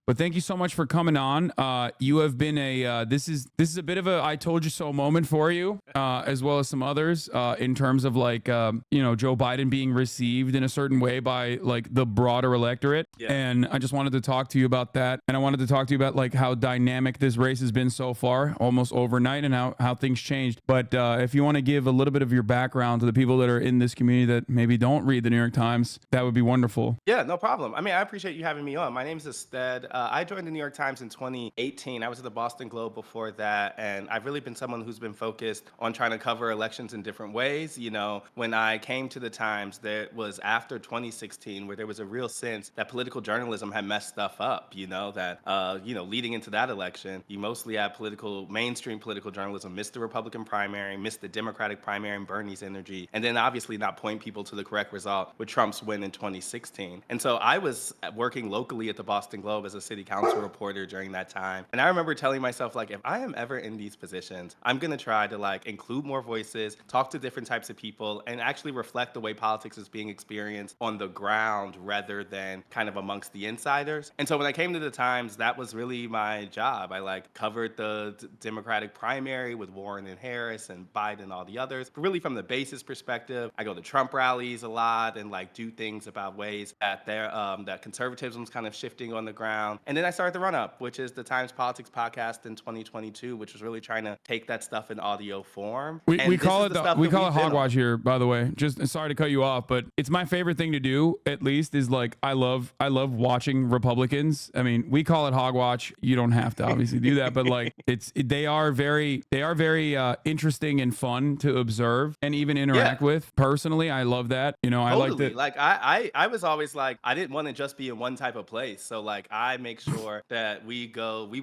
But thank you so much for coming on. You have been this is a bit of a I told you so moment for you, as well as some others, in terms of like Joe Biden being received in a certain way by like the broader electorate. Yeah. And I just wanted to talk to you about that. And I wanted to talk to you about like how dynamic this race has been so far, almost overnight, and how things changed. But if you want to give a little bit of your background to the people that are in this community that maybe don't read the New York Times, that would be wonderful. Yeah, no problem. I mean, I appreciate you having me on. My name is Ested. I joined the New York Times in 2018. I was at the Boston Globe before that, and I've really been someone who's been focused on trying to cover elections in different ways. You know, when I came to the Times, that was after 2016, where there was a real sense that political journalism had messed stuff up. Leading into that election, you mostly had mainstream political journalism missed the Republican primary, missed the Democratic primary and Bernie's energy, and then obviously not point people to the correct result with Trump's win in 2016. And so I was working locally at the Boston Globe as a city council reporter during that time. And I remember telling myself, like, if I am ever in these positions, I'm going to try to like include more voices, talk to different types of people, and actually reflect the way politics is being experienced on the ground rather than kind of amongst the insiders. And so when I came to the Times, that was really my job. I like covered the Democratic primary with Warren and Harris and Biden and all the others. But really from the basis perspective, I go to Trump rallies a lot and like do things about ways that that conservatism's kind of shifting on the ground. And then I started the Run Up, which is the Times Politics podcast in 2022, which was really trying to take that stuff in audio form. We call it hogwash here, by the way. Just sorry to cut you off, but it's my favorite thing to do. At least is like I love watching Republicans. I mean, we call it hogwash. You don't have to obviously do that, but like they are very interesting and fun to observe and even interact with. Personally, I love that. You know, Totally. I like that. Like I was always like, I didn't want to just be in one type of place. So like I make sure that we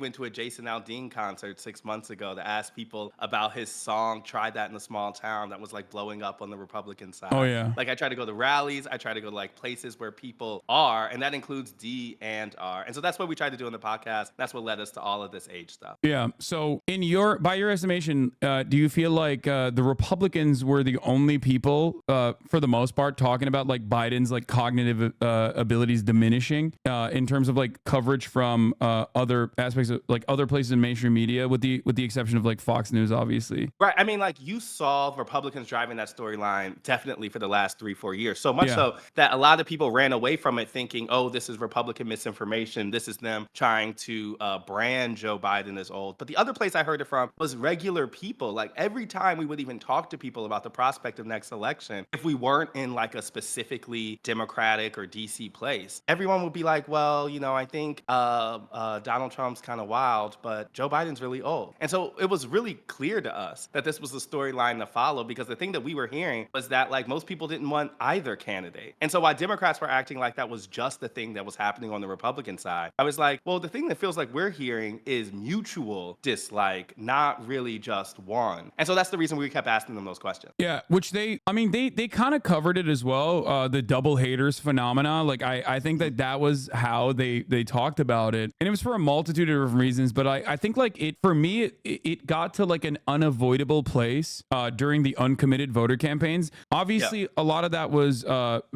went to a Jason Aldean concert 6 months ago to ask people about his song, Try That in a Small Town, that was like blowing up on the Republican side. Oh yeah. Like I try to go to rallies, I try to go to like places where people are, and that includes D and R. And so that's what we tried to do on the podcast. That's what led us to all of this age stuff. Yeah. So by your estimation, do you feel like the Republicans were the only people, for the most part, talking about like Biden's like cognitive abilities diminishing in terms of like coverage from other aspects of like other places in mainstream media, with the exception of like Fox News, obviously? Right. I mean, like you saw Republicans driving that storyline definitely for the last 3-4 years. So much so that a lot of people ran away from it thinking, oh, this is Republican misinformation. This is them trying to brand Joe Biden as old. But the other place I heard it from was regular people. Like every time we would even talk to people about the prospect of next election, if we weren't in like a specifically Democratic or DC place, everyone would be like, well, you know, I think Donald Trump's kind of wild, but Joe Biden's really old. And so it was really clear to us that this was the storyline to follow, because the thing that we were hearing was that like most people didn't want either candidate. And so while Democrats were acting like that was just the thing that was happening on the Republican side, I was like, well, the thing that feels like we're hearing is mutual dislike, not really just one. And so that's the reason we kept asking them those questions. Yeah, which they kind of covered it as well, the double haters phenomena. Like I think that was how they talked about it, and it was for a multitude of different reasons. But I think like for me it got to like an unavoidable place during the uncommitted voter campaigns. Obviously, a lot of that was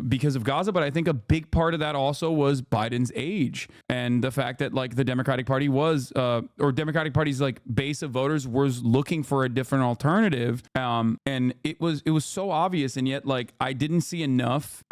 because of Gaza, but I think a big part of that also was Biden's age and the fact that like the Democratic Party was or Democratic Party's like base of voters was looking for a different alternative, and it was so obvious, and yet like I didn't see enough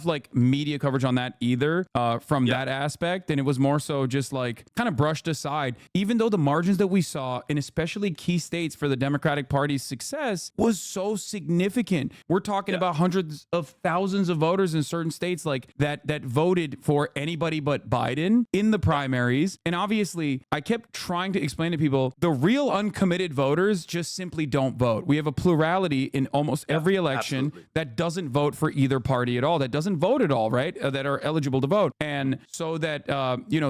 like media coverage on that either from that aspect, and it was more so just like kind of brushed aside, even though the margins that we saw in especially key states for the Democratic Party's success was so significant. We're talking about hundreds of thousands of voters in certain states like that voted for anybody but Biden in the primaries. And obviously I kept trying to explain to people the real uncommitted voters just simply don't vote. We have a plurality in almost every election that doesn't vote for either party at all, that doesn't vote at all, right? That are eligible to vote. And so that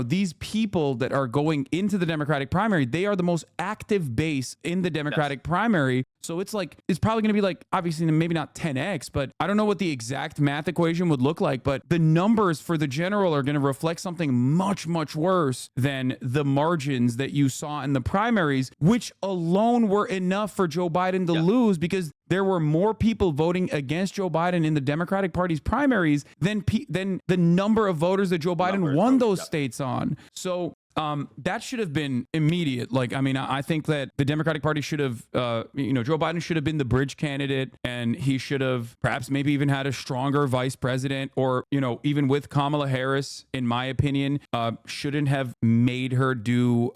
these people that are going into the Democratic primary, they are the most active base in the Democratic primary. So it's like, it's probably going to be like, obviously maybe not 10x, but I don't know what the exact math equation would look like, but the numbers for the general are going to reflect something much, much worse than the margins that you saw in the primaries, which alone were enough for Joe Biden to lose, because there were more people voting against Joe Biden in the Democratic Party's primaries than the number of voters that Joe Biden won those states on. So that should have been immediate. Like, I mean, I think that the Democratic Party should have, Joe Biden should have been the bridge candidate, and he should have perhaps maybe even had a stronger vice president, or, even with Kamala Harris, in my opinion, shouldn't have made her do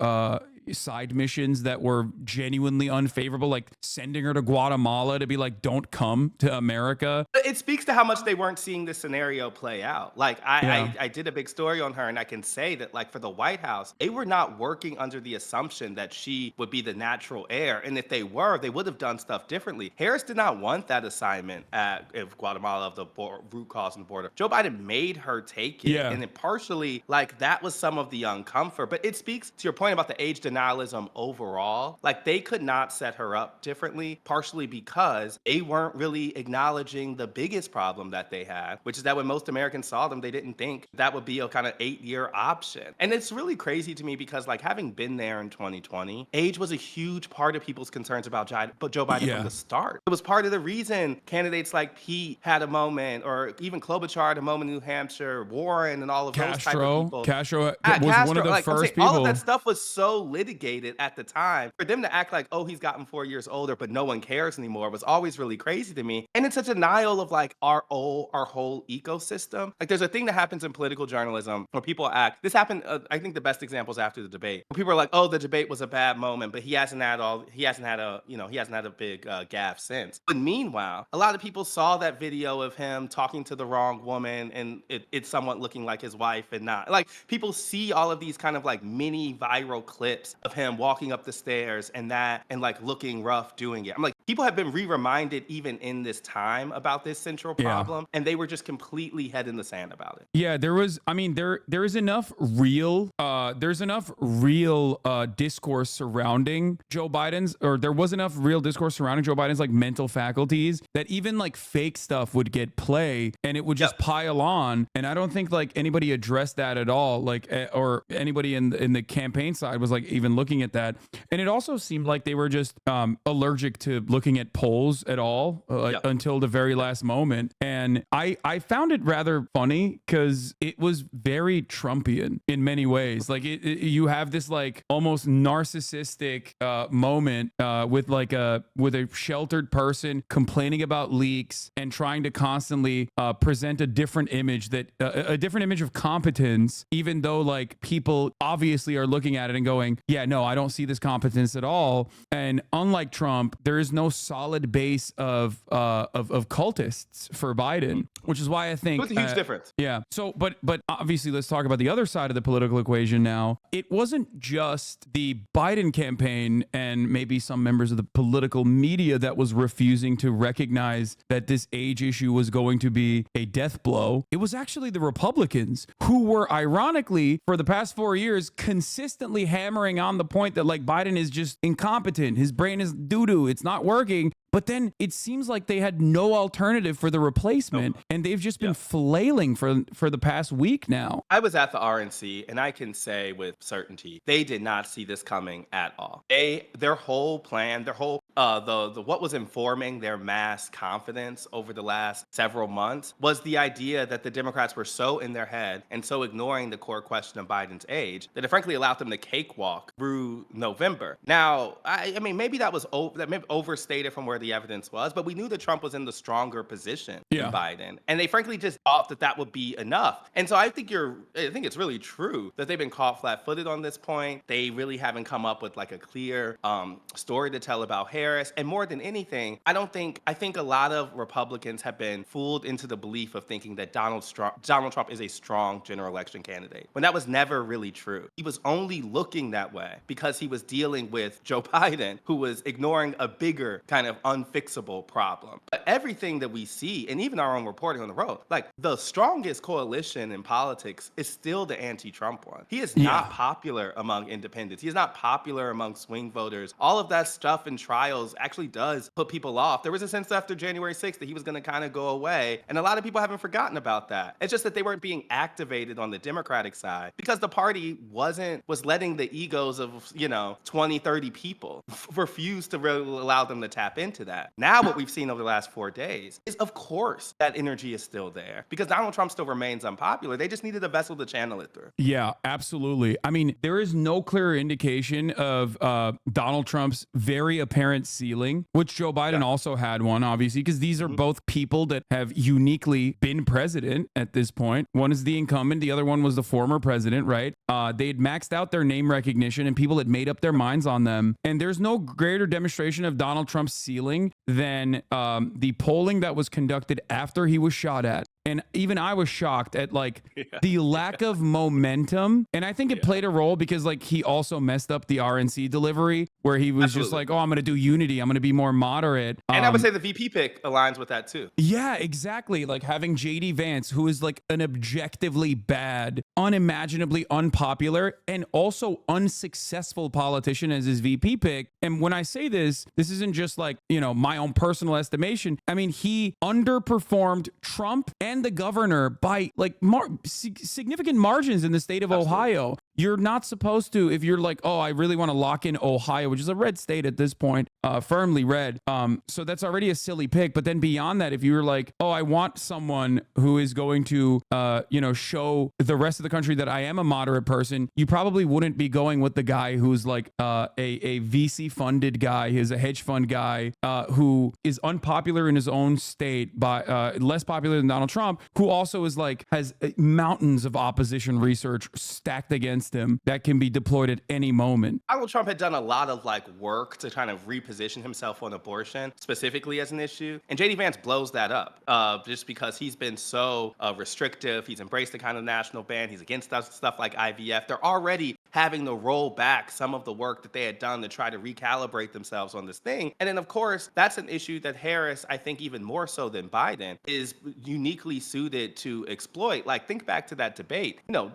side missions that were genuinely unfavorable, like sending her to Guatemala to be like, don't come to America. It speaks to how much they weren't seeing this scenario play out. Like, I did a big story on her, and I can say that, like, for the White House, they were not working under the assumption that she would be the natural heir. And if they were, they would have done stuff differently. Harris did not want that assignment at Guatemala of the root cause on the border. Joe Biden made her take it. Yeah. And then partially, like, that was some of the uncomfort. But it speaks to your point about the age denialism overall. Like, they could not set her up differently, partially because they weren't really acknowledging the biggest problem that they had, which is that when most Americans saw them, they didn't think that would be a kind of 8-year option. And it's really crazy to me because, like, having been there in 2020, age was a huge part of people's concerns about Joe Biden from the start. It was part of the reason candidates like Pete had a moment, or even Klobuchar had a moment in New Hampshire, Warren and all of those type of people. Castro was one of the first people. All of that stuff was so litigated at the time. For them to act like, oh, he's gotten 4 years older, but no one cares anymore, was always really crazy to me. And it's a denial of, like, our whole ecosystem. Like, there's a thing that happens in political journalism where people act. This happened. I think the best example is after the debate. When people are like, oh, the debate was a bad moment, but he hasn't had a big gaffe since. But meanwhile, a lot of people saw that video of him talking to the wrong woman, and it's somewhat looking like his wife and not. Like, people see all of these kind of like mini viral clips of him walking up the stairs and like looking rough doing it. I'm like, people have been re-reminded even in this time about this central problem, and they were just completely head in the sand about it. Yeah, there is enough real discourse surrounding Joe Biden's, or there was enough real discourse surrounding Joe Biden's like mental faculties that even like fake stuff would get play and it would just pile on. And I don't think like anybody addressed that at all, like, or anybody in the campaign side was like even looking at that. And it also seemed like they were just allergic to looking at polls at all until the very last moment. And I found it rather funny because it was very Trumpian in many ways. Like you have this like almost narcissistic moment with a sheltered person complaining about leaks and trying to constantly present a different image of competence, even though like people obviously are looking at it and going, yeah, no, I don't see this competence at all. And unlike Trump, there is no solid base of cultists for Biden, which is why I think it's a huge difference. Yeah. So, but obviously, let's talk about the other side of the political equation now. It wasn't just the Biden campaign and maybe some members of the political media that was refusing to recognize that this age issue was going to be a death blow. It was actually the Republicans who were, ironically, for the past 4 years, consistently hammering on the point that like Biden is just incompetent. His brain is doo-doo. It's not working. But then it seems like they had no alternative for the replacement, and they've just been flailing for the past week now. I was at the RNC, and I can say with certainty, they did not see this coming at all. Their whole plan, what was informing their mass confidence over the last several months was the idea that the Democrats were so in their head and so ignoring the core question of Biden's age that it frankly allowed them to cakewalk through November. Now, I mean, maybe that was overstated from where the evidence was, but we knew that Trump was in the stronger position than Biden. And they frankly just thought that would be enough. And so I think it's really true that they've been caught flat-footed on this point. They really haven't come up with like a clear story to tell about Harris. And more than anything, I think a lot of Republicans have been fooled into the belief of thinking that Donald Trump is a strong general election candidate, when that was never really true. He was only looking that way because he was dealing with Joe Biden, who was ignoring a bigger kind of unfixable problem. But everything that we see, and even our own reporting on the road, like the strongest coalition in politics is still the anti-Trump one. He is not popular among independents. He is not popular among swing voters. All of that stuff in trials actually does put people off. There was a sense after January 6th that he was going to kind of go away, and a lot of people haven't forgotten about that. It's just that they weren't being activated on the Democratic side because the party was letting the egos of 20, 30 people refuse to really allow them to tap into to that. Now, what we've seen over the last 4 days is, of course, that energy is still there because Donald Trump still remains unpopular. They just needed a vessel to channel it through. Yeah, absolutely. I mean, there is no clear indication of Donald Trump's very apparent ceiling, which Joe Biden also had one, obviously, because these are both people that have uniquely been president at this point. One is the incumbent, the other one was the former president, right? They had maxed out their name recognition and people had made up their minds on them. And there's no greater demonstration of Donald Trump's ceiling than the polling that was conducted after he was shot at. And even I was shocked at like the lack of momentum. And I think it played a role because like he also messed up the RNC delivery where he was just like, oh, I'm going to do unity. I'm going to be more moderate. And I would say the VP pick aligns with that too. Yeah, exactly. Like having JD Vance, who is like an objectively bad, unimaginably unpopular, and also unsuccessful politician as his VP pick. And when I say this isn't just like, you know, my own personal estimation. I mean, he underperformed Trump and the governor by like significant margins in the state of Ohio. You're not supposed to, if you're like, oh, I really want to lock in Ohio, which is a red state at this point, firmly red. So that's already a silly pick. But then beyond that, if you're like, oh, I want someone who is going to, show the rest of the country that I am a moderate person, you probably wouldn't be going with the guy who's like a VC funded guy, he's a hedge fund guy who is unpopular in his own state, by less popular than Donald Trump, who also is like has mountains of opposition research stacked against him that can be deployed at any moment. Donald Trump had done a lot of like work to kind of reposition himself on abortion specifically as an issue. And JD Vance blows that up just because he's been so restrictive. He's embraced the kind of national ban. He's against stuff like IVF. They're already having to roll back some of the work that they had done to try to recalibrate themselves on this thing. And then, of course, that's an issue that Harris, I think even more so than Biden, is uniquely suited to exploit. Like, think back to that debate. You know,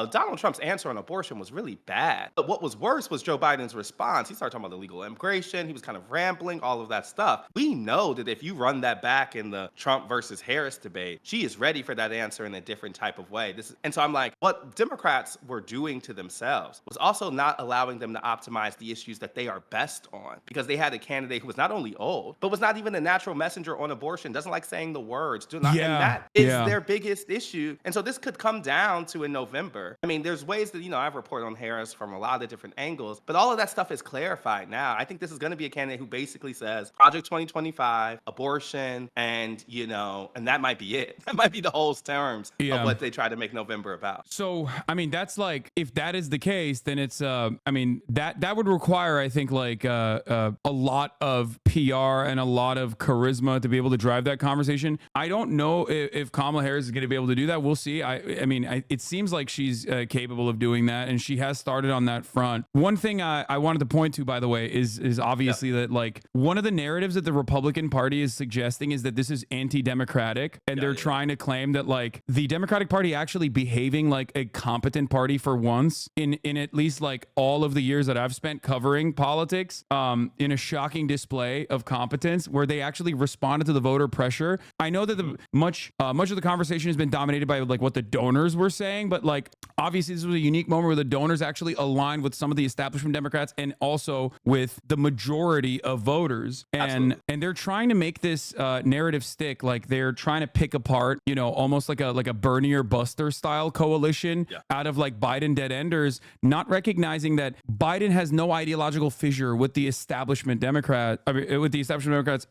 Donald Trump's answer on abortion was really bad. But what was worse was Joe Biden's response. He started talking about illegal immigration. He was kind of rambling, all of that stuff. We know that if you run that back in the Trump versus Harris debate, she is ready for that answer in a different type of way. And so I'm like, what Democrats were doing to themselves was also not allowing them to optimize the issues that they are best on, because they had a candidate who was not only old, but was not even a natural messenger on abortion, doesn't like saying the words, and that is their biggest issue. And so this could come down to in November. I mean, there's ways that, I've reported on Harris from a lot of different angles, but all of that stuff is clarified now. I think this is going to be a candidate who basically says Project 2025, abortion, and, and that might be it. That might be the whole terms of what they try to make November about. So, I mean, that's like, if that is the case, then it's, that would require, I think, like a lot of PR and a lot of charisma to be able to drive that conversation. I don't know if Kamala Harris is going to be able to do that. We'll see. It seems like she's capable of doing that, and she has started on that front. One thing I wanted to point to, by the way, is obviously that like one of the narratives that the Republican Party is suggesting is that this is anti-democratic, and they're trying to claim that like the Democratic Party actually behaving like a competent party for once in at least like all of the years that I've spent covering politics, in a shocking display of competence where they actually responded to the voter pressure. I know that much of the conversation has been dominated by like what the donors were saying, but like obviously this was a unique moment where the donors actually aligned with some of the establishment Democrats and also with the majority of voters. And they're trying to make this narrative stick. Like they're trying to pick apart, almost like a Bernie or Buster style coalition out of like Biden dead enders, not recognizing that Biden has no ideological fissure with the establishment Democrats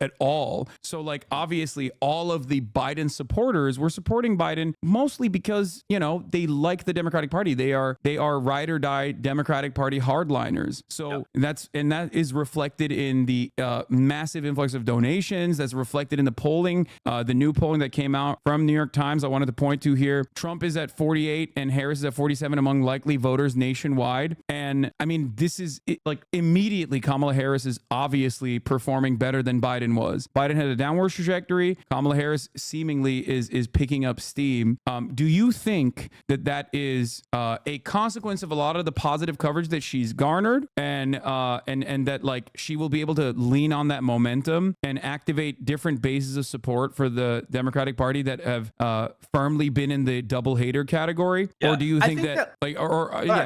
at all. So like obviously all of the Biden supporters were supporting Biden mostly because, they like the Democratic Party. They are ride or die Democratic Party hardliners. So that is reflected in the massive influx of donations. That's reflected in the polling, the new polling that came out from New York Times. I wanted to point to here. Trump is at 48 and Harris is at 47 among likely voters nationwide. And I mean, this is like immediately Kamala Harris is obviously performing better than Biden was. Biden had a downward trajectory. Kamala Harris seemingly is picking up steam. Do you think that is a consequence of a lot of the positive coverage that she's garnered, and that like she will be able to lean on that momentum and activate different bases of support for the Democratic Party that have firmly been in the double hater category? Or do you think that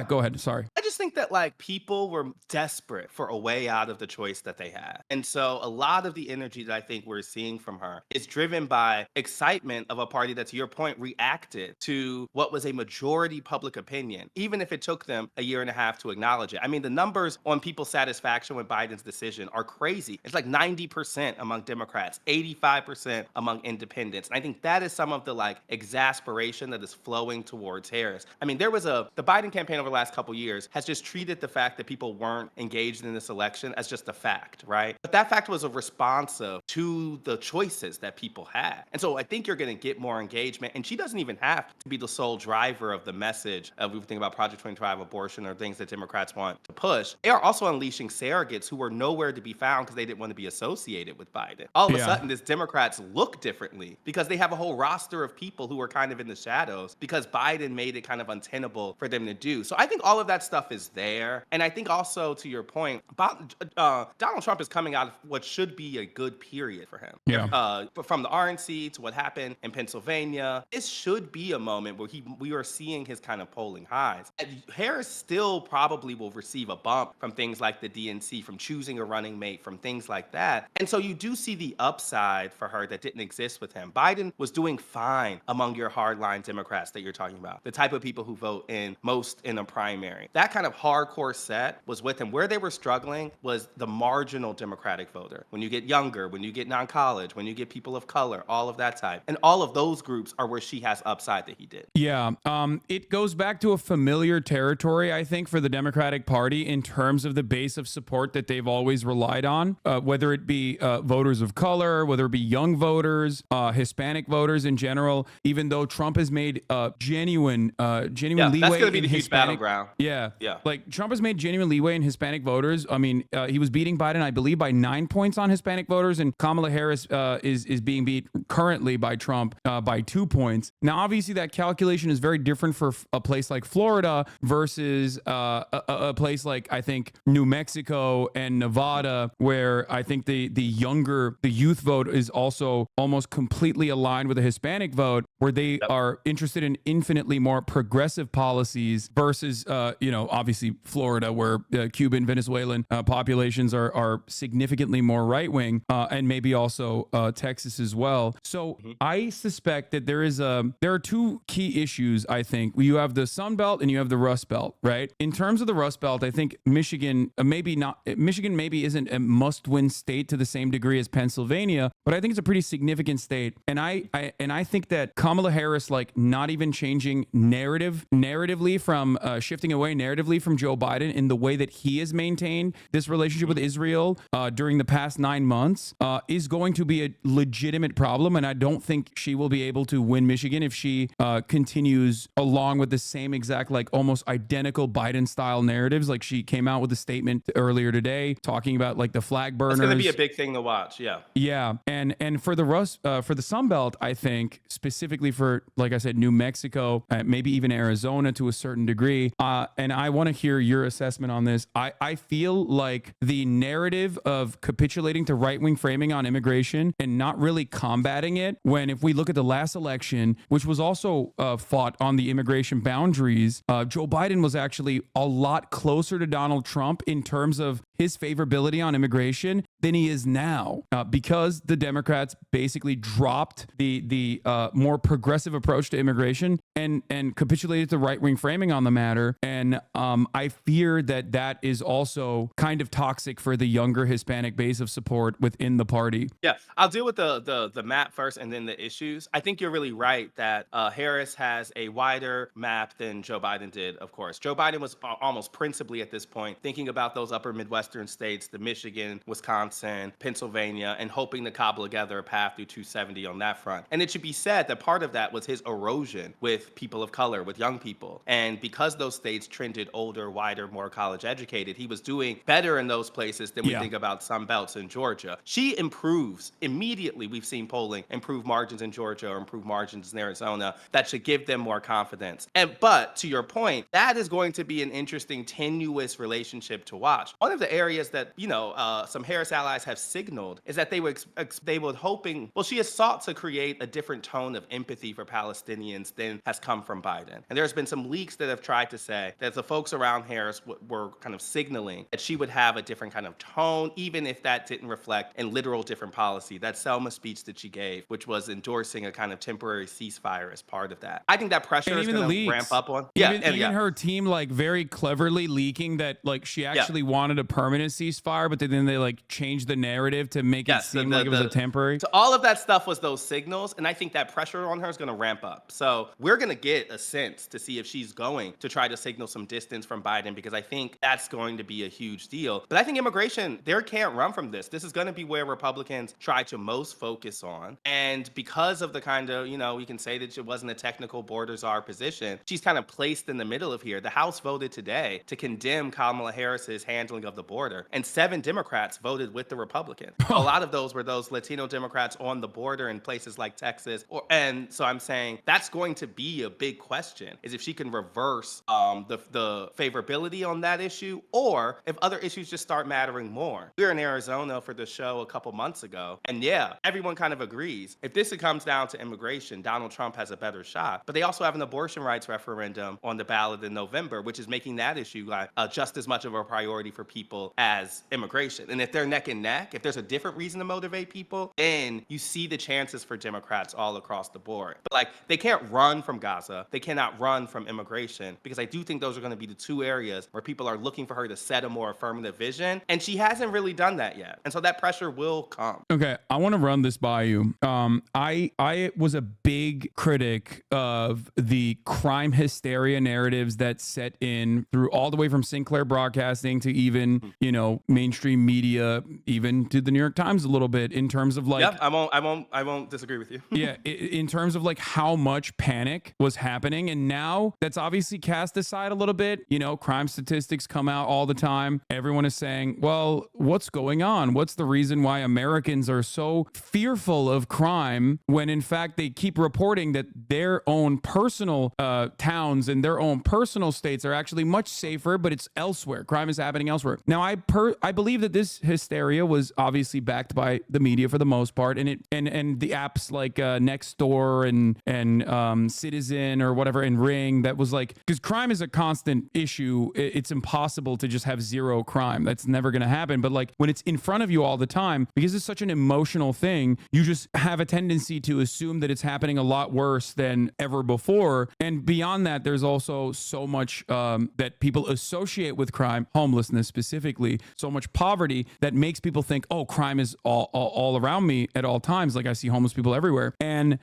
go ahead. Sorry. just think that like people were desperate for a way out of the choice that they had. And so a lot of the energy that I think we're seeing from her is driven by excitement of a party that, to your point, reacted to what was a majority public opinion, even if it took them a year and a half to acknowledge it. I mean, the numbers on people's satisfaction with Biden's decision are crazy. It's like 90% among Democrats, 85% among independents. And I think that is some of the like exasperation that is flowing towards Harris. I mean, the Biden campaign over the last couple years has just treated the fact that people weren't engaged in this election as just a fact, right? But that fact was a responsive to the choices that people had. And so I think you're going to get more engagement. And she doesn't even have to be the sole driver of the message of, if we think about Project 25 abortion or things that Democrats want to push. They are also unleashing surrogates who were nowhere to be found because they didn't want to be associated with Biden. All of a sudden, these Democrats look differently because they have a whole roster of people who are kind of in the shadows because Biden made it kind of untenable for them to do. So I think all of that stuff is there. And I think also, to your point, Donald Trump is coming out of what should be a good period for him. But from the RNC to what happened in Pennsylvania, this should be a moment where we are seeing his kind of polling highs. Harris still probably will receive a bump from things like the DNC, from choosing a running mate, from things like that. And so you do see the upside for her that didn't exist with him. Biden was doing fine among your hardline Democrats that you're talking about, the type of people who vote in most in a primary. That kind of hardcore set was with him. Where they were struggling was the marginal Democratic voter. When you get younger, when you get non-college, when you get people of color, all of that type. And all of those groups are where she has upside that he did. Yeah. It goes back to a familiar territory, I think, for the Democratic Party in terms of the base of support that they've always relied on, whether it be voters of color, whether it be young voters, Hispanic voters in general, even though Trump has made genuine leeway. That's going to be in the huge Hispanic battleground. Yeah. Like Trump has made genuine leeway in Hispanic voters. I mean, he was beating Biden, I believe, by 9 points on Hispanic voters, and Kamala Harris is being beat currently by Trump by 2 points. Now, obviously, that calculation is very different for a place like Florida versus a place like, I think, New Mexico and Nevada, where I think the youth vote is also almost completely aligned with the Hispanic vote, where they are interested in infinitely more progressive policies versus, obviously Florida, where Cuban, Venezuelan populations are significantly more right wing, and maybe also Texas as well. So I suspect that there are two key issues. I think you have the Sun Belt and you have the Rust Belt, right? In terms of the Rust Belt, I think Michigan maybe isn't a must-win state to the same degree as Pennsylvania, but I think it's a pretty significant state. And I think that Kamala Harris, like, not even changing narratively from shifting away narratively from Joe Biden in the way that he has maintained this relationship with Israel during the past 9 months is going to be a legitimate problem. And I don't think she will be able to win Michigan if she continues along with the same exact, like, almost identical Biden style narratives. Like, she came out with a statement earlier today talking about, like, the flag burners. It's going to be a big thing to watch. Yeah. And for the Sun Belt, I think specifically for, like I said, New Mexico, maybe even Arizona to a certain degree. And I want to hear your assessment on this. I feel like the narrative of capitulating to right-wing framing on immigration and not really combating it, when if we look at the last election, which was also fought on the immigration boundaries, Joe Biden was actually a lot closer to Donald Trump in terms of his favorability on immigration than he is now, because the Democrats basically dropped the more progressive approach to immigration and capitulated to right-wing framing on the matter. And I fear that is also kind of toxic for the younger Hispanic base of support within the party. Yeah, I'll deal with the map first and then the issues. I think you're really right that Harris has a wider map than Joe Biden did, of course. Joe Biden was almost principally at this point thinking about those upper Midwestern states, the Michigan, Wisconsin, Pennsylvania, and hoping to cobble together a path through 270 on that front. And it should be said that part of that was his erosion with people of color, with young people. And because those states trended older, wider, more college educated, he was doing better in those places than we think about Sun Belts in Georgia. She improves immediately. We've seen polling improve margins in Georgia or improve margins in Arizona. That should give them more confidence. But to your point, that is going to be an interesting, tenuous relationship to watch. One of the areas that, some Harris allies have signaled is that they would hoping, well, she has sought to create a different tone of empathy for Palestinians than has come from Biden. And there's been some leaks that have tried to say that the folks around Harris were kind of signaling that she would have a different kind of tone, even if that didn't reflect in literal different policy. That Selma speech that she gave, which was endorsing a kind of temporary ceasefire as part of that. I think that pressure is going to ramp up on. Even her team, like, very cleverly leaking that, like, she actually wanted a permanent ceasefire, but then they like changed the narrative to make it seem like it was a temporary. So all of that stuff was those signals, and I think that pressure on her is going to ramp up. So we're going to get a sense to see if she's going to try to signal some distance from Biden, because I think that's going to be a huge deal. But I think immigration, they can't run from this. This is going to be where Republicans try to most focus on. And because of the kind of, we can say that it wasn't a technical border czar position, she's kind of placed in the middle of here. The House voted today to condemn Kamala Harris's handling of the border, and 7 Democrats voted with the Republicans. A lot of those were those Latino Democrats on the border in places like Texas. And so I'm saying that's going to be a big question, is if she can reverse the favorability on that issue, or if other issues just start mattering more. We were in Arizona for the show a couple months ago, and everyone kind of agrees. If this comes down to immigration, Donald Trump has a better shot. But they also have an abortion rights referendum on the ballot in November, which is making that issue just as much of a priority for people as immigration. And if they're neck and neck, if there's a different reason to motivate people, then you see the chances for Democrats all across the board. But they can't run from Gaza. They cannot run from immigration, because I do think those are going to be the 2 areas where people are looking for her to set a more affirmative vision. And she hasn't really done that yet. And so that pressure will come. Okay, I want to run this by you. I was a big critic of the crime hysteria narratives that set in through all the way from Sinclair Broadcasting to even, mainstream media, even to the New York Times a little bit, in terms of I won't disagree with you. In terms of how much panic was happening. And now that's obviously cast aside a little bit. Crime statistics come out all the time. Everyone is saying, well, what's going on? What's the reason why Americans are so fearful of crime, when in fact they keep reporting that their own personal towns and their own personal states are actually much safer, but it's elsewhere. Crime is happening elsewhere. Now, I believe that this hysteria was obviously backed by the media for the most part, and the apps like Nextdoor and Citizen or whatever, and Ring, that was because crime is a constant issue. It's impossible to just have zero crime. That's never going to happen. But when it's in front of you all the time, because it's such an emotional thing, you just have a tendency to assume that it's happening a lot worse than ever before. And beyond that, there's also so much that people associate with crime, homelessness specifically, so much poverty, that makes people think, oh, crime is all around me at all times. I see homeless people everywhere. And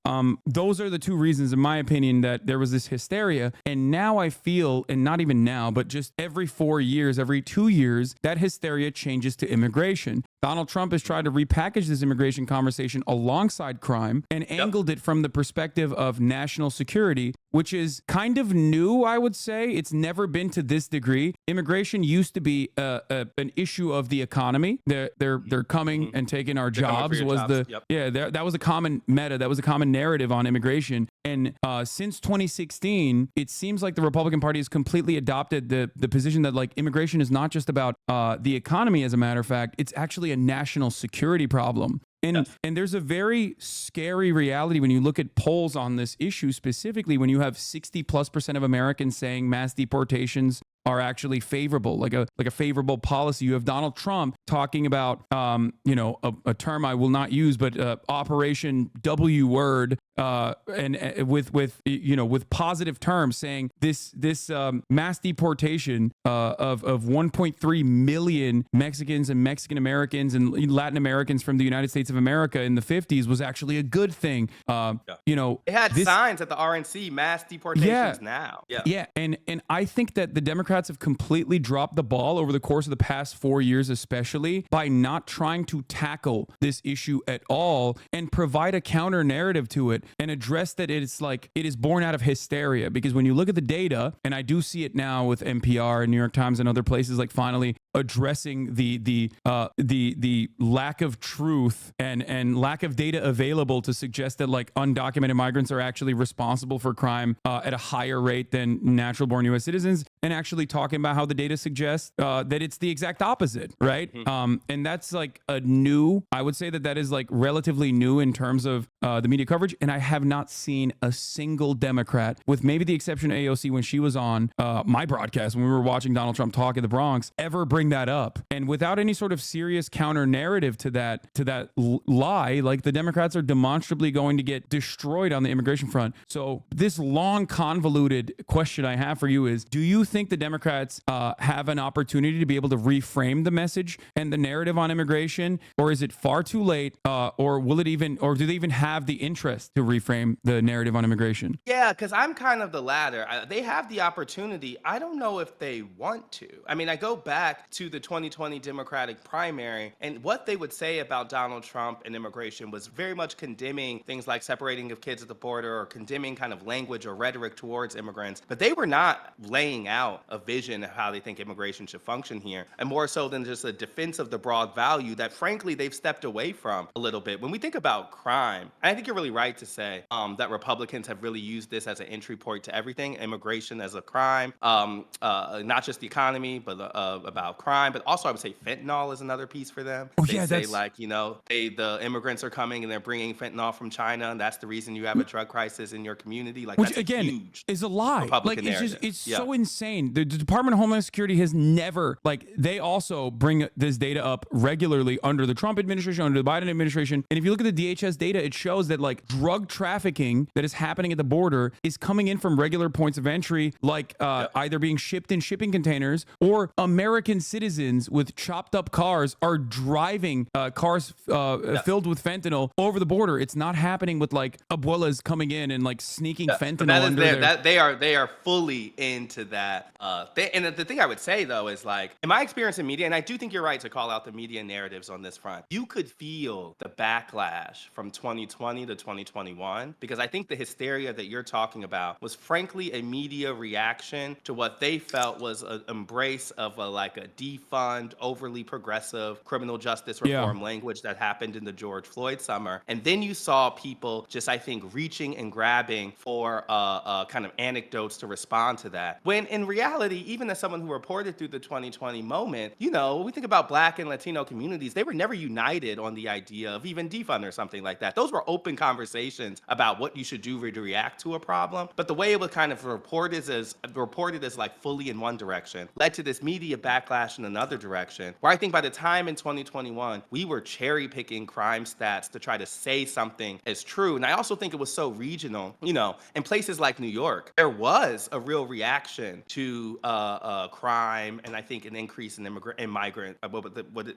those are the 2 reasons, in my opinion, that there was this hysteria. And now I feel, and not even now, but just every 4 years, every 2 years, that hysteria changes to immigration. Donald Trump has tried to repackage this immigration conversation alongside crime and angled it from the perspective of national security, which is kind of new, I would say. It's never been to this degree. Immigration used to be an issue of the economy. They're coming and taking our jobs. That was a common meta. That was a common narrative on immigration. And since 2016, it seems like the Republican Party has completely adopted the position that immigration is not just about the economy. As a matter of fact, it's actually a national security problem. And there's a very scary reality when you look at polls on this issue, specifically when you have 60+% of Americans saying mass deportations are actually favorable, like a favorable policy. You have Donald Trump talking about, a term I will not use, but Operation W word, and with positive terms, saying this mass deportation of 1.3 million Mexicans and Mexican Americans and Latin Americans from the United States of America in the 50s was actually a good thing. It had signs at the RNC, mass deportations now. And I think that the Democrats have completely dropped the ball over the course of the past 4 years, especially by not trying to tackle this issue at all and provide a counter narrative to it and address that it is born out of hysteria. Because when you look at the data, and I do see it now with NPR and New York Times and other places, finally addressing the lack of truth and lack of data available to suggest that undocumented migrants are actually responsible for crime at a higher rate than natural born U.S. citizens. and actually talking about how the data suggests that it's the exact opposite, right? And that's like I would say that is like relatively new in terms of the media coverage. And I have not seen a single Democrat, with maybe the exception of AOC when she was on my broadcast when we were watching Donald Trump talk in the Bronx, ever bring that up. And without any sort of serious counter narrative to that lie, like the Democrats are demonstrably going to get destroyed on the immigration front. So this long, convoluted question I have for you is, do you think the Democrats have an opportunity to be able to reframe the message and the narrative on immigration, or is it far too late, or do they even have the interest to reframe the narrative on immigration? Yeah, because I'm kind of the latter. They have the opportunity. I don't know if they want to. I mean, I go back to the 2020 Democratic primary, and what they would say about Donald Trump and immigration was very much condemning things like separating of kids at the border, or condemning kind of language or rhetoric towards immigrants. But they were not laying out a vision of how they think immigration should function here, and more so than just a defense of the broad value that, frankly, they've stepped away from a little bit. When we think about crime, and I think you're really right to say that Republicans have really used this as an entry point to everything, immigration as a crime, not just the economy, but about crime. But also, I would say fentanyl is another piece for them. They say, like, the immigrants are coming and they're bringing fentanyl from China, and that's the reason you have a drug crisis in your community. Like, which that's again huge is a lie. Republican Like, narrative. it's so insane. The Department of Homeland Security has never, like, they also bring this data up regularly under the Trump administration, under the Biden administration. And if you look at the DHS data, it shows that like drug trafficking that is happening at the border is coming in from regular points of entry, like either being shipped in shipping containers, or American citizens with chopped up cars are driving cars filled with fentanyl over the border. It's not happening with like abuelas coming in and like sneaking fentanyl under there. They are fully into that. And the thing I would say though is, like, in my experience in media, and I do think you're right to call out the media narratives on this front, you could feel the backlash from 2020 to 2021, because I think the hysteria that you're talking about was frankly a media reaction to what they felt was an embrace of a defund, overly progressive criminal justice reform language that happened in the George Floyd summer. And then you saw people just, I think, reaching and grabbing for kind of anecdotes to respond to that. When in reality, even as someone who reported through the 2020 moment, we think about Black and Latino communities, they were never united on the idea of even defund or something like that. Those were open conversations about what you should do to react to a problem. But the way it was kind of reported as like fully in one direction led to this media backlash in another direction, where I think by the time in 2021, we were cherry picking crime stats to try to say something is true. And I also think it was so regional, in places like New York, there was a real reaction to crime, and I think an increase in migrant, what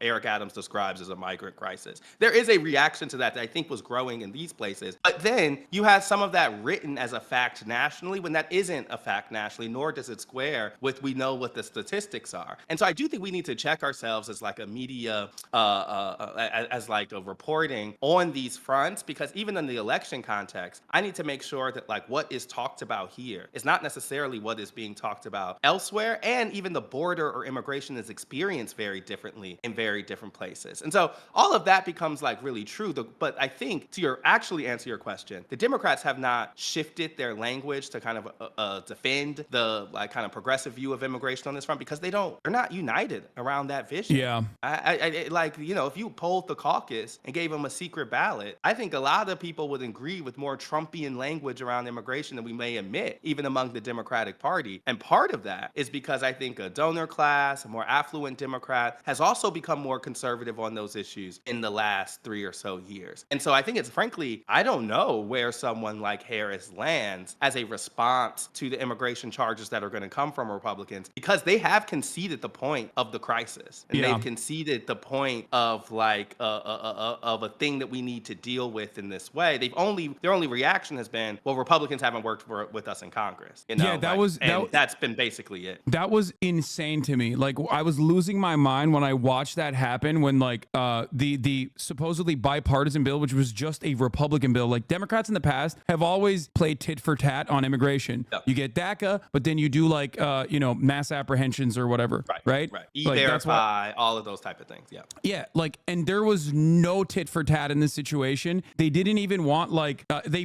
Eric Adams describes as a migrant crisis. There is a reaction to that I think was growing in these places. But then you had some of that written as a fact nationally, when that isn't a fact nationally, nor does it square with we know what the statistics are. And so I do think we need to check ourselves as like a media, as like a reporting on these fronts, because even in the election context, I need to make sure that like what is talked about here is not necessarily what is being talked about elsewhere. And even the border or immigration is experienced very differently in very different places. And so all of that becomes like really true. But I think to actually answer your question, the Democrats have not shifted their language to kind of defend the like kind of progressive view of immigration on this front, because they're not united around that vision. Yeah. If you polled the caucus and gave them a secret ballot, I think a lot of people would agree with more Trumpian language around immigration than we may admit, even among the Democratic Party. And part of that is because I think a donor class, a more affluent Democrat, has also become more conservative on those issues in the last 3 or so years. And so I think it's frankly, I don't know where someone like Harris lands as a response to the immigration charges that are going to come from Republicans, because they have conceded the point of the crisis, and they've conceded the point of like of a thing that we need to deal with in this way. Their only reaction has been, well, Republicans haven't worked with us in Congress. That's been basically it. That was insane to me. Like, I was losing my mind when I watched that happen, when like the supposedly bipartisan bill, which was just a Republican bill, like Democrats in the past have always played tit for tat on immigration. Yep. You get DACA, but then you do like mass apprehensions or whatever, right? E-Verify, all of those type of things. Yeah, like, and there was no tit for tat in this situation. They didn't even want like they